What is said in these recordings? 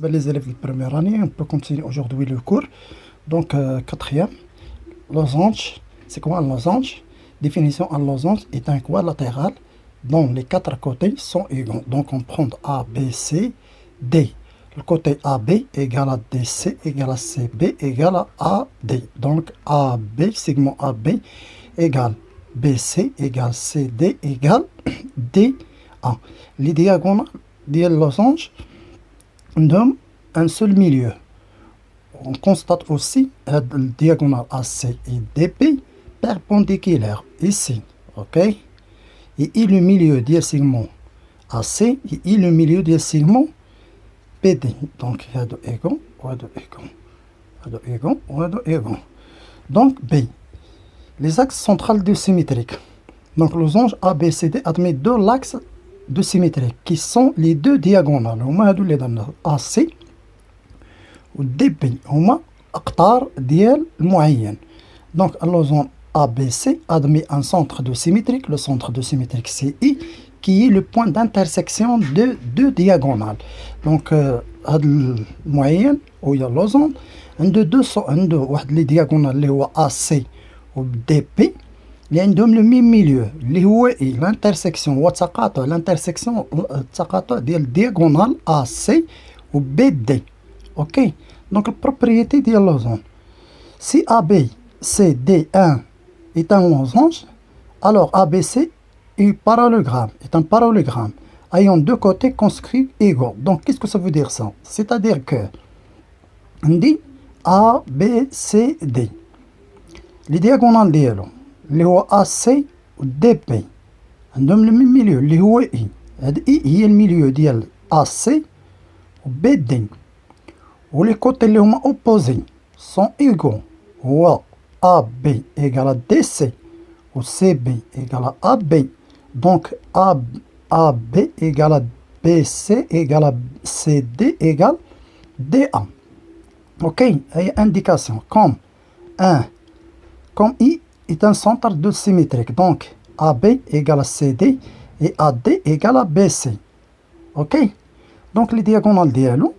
بالنسبة les élèves de première année, on peut continuer aujourd'hui le cours. Donc, quatrième, losange. C'est quoi un losange? Définition, un losange est un quadrilatère dont les quatre côtés sont égaux. Donc, on prend A, B, C, D. Le côté AB égale à DC égale à CB égale à AD. Donc, AB, segment AB égale BC égale CD égale DA. Les diagonales des losanges donnent un seul milieu. On constate aussi la diagonale AC et DP perpendiculaire ici, ok? Et le milieu du segment AC et le milieu du segment PD. Donc, il y a de égaux, Donc, B. Les axes centrales de symétriques. Donc, le losange ABCD admet deux axes de symétrie qui sont les deux diagonales. هما هادو اللي درنا AC و DB هما أقطار ديال المعين. Donc, un losange ABC admet un centre de symétrique, le centre de symétrique CI, qui est le point d'intersection de deux diagonales. Donc, هاد المعين وهي اللوزون عنده واحد لي دياغونال اللي هو AC و DP اللي عندهم لو ميم ميليو اللي هو الانترسيكسيون هو التقاطع ديال الدياغونال AC و BD. اوكي دونك البروبريتي ديال اللوزون si ABCD1 est un losange, alors ABC est un parallélogramme ayant deux côtés conscrits égaux. Donc, qu'est-ce que ça veut dire ça? C'est-à-dire que on dit A, B, C, D. Les diagonales ديالو اللي هو AC و DP عندهم le même milieu اللي هو I. هاد I هي الميليو ديال AC و BD. و les côtés اللي هما opposés sont égaux. هو AB égale à DC ou CB égale à AB. Donc, AB égale à BC égale à CD égale DA. Ok, il y a indication comme I est un centre de symétrique. Donc, AB égale à CD et AD égale à BC. Ok, donc les diagonales dialogue.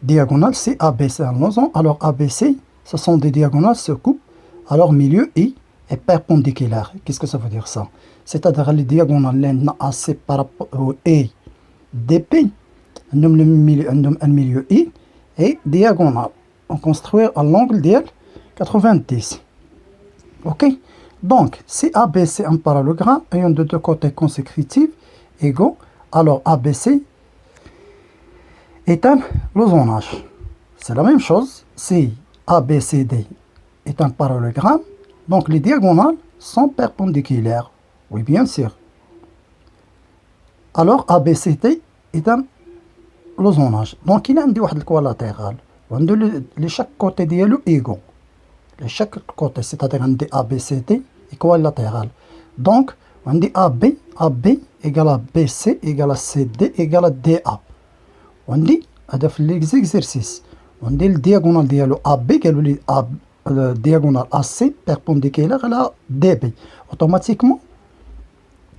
Diagonale c'est ABC en losange. Alors ABC, ce sont des diagonales se coupent. Alors milieu I est perpendiculaire. Qu'est-ce que ça veut dire ça? C'est-à-dire les diagonales AC par rapport au E DP, un milieu I et diagonale. On construit à l'angle de 90. Ok? Donc, si ABC est un parallélogramme ayant de deux côtés consécutifs égaux, alors ABC est un losange. C'est la même chose si ABCD est un parallélogramme, donc les diagonales sont perpendiculaires. Oui, bien sûr. Alors ABCD est un losange. Donc il a un quadrilatère. Chaque côté dialogue égaux. Chaque côté, c'est-à-dire un ABCD est quadrilatère. Donc on dit AB égale à BC égale à CD égale à DA. On dit, dans les exercices, on dit le diagonale dialogue AB égale le diagonale AC perpendiculaire à la DB. Automatiquement,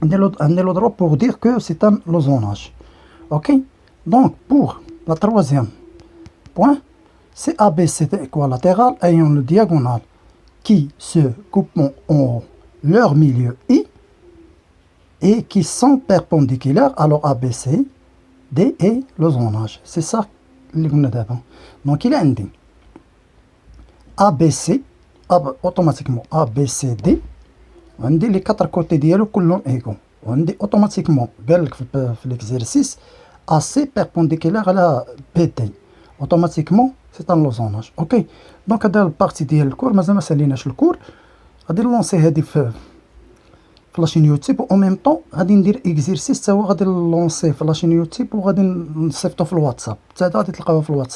on a le droit pour dire que c'est un losange. Ok? Donc, pour la troisième point, c'est ABC équilatéral ayant le diagonale qui se coupent en leur milieu I et qui sont perpendiculaires. Alors, ABC, D et losange. C'est ça اللي قلنا دابا. Donc, il a un dit ABC, automatiquement ABCD, on dit les quatre côtés ديالو كلهم égaux. On dit automatiquement قال لك في l'exercice AC perpendiculaire à la BD. Automatiquement c'est un losange. OK. Donc هذا البارتي ديال الكور مازال ما ساليناش الكور. غادي نلونسي هذه في لاشين يوتيوب و ميم طون غادي ندير اكزرسيس تا هو غادي نلونسيه في لاشين يوتيوب وغادي نصيفطو في الواتساب. حتى غادي تلقاوها في الواتساب.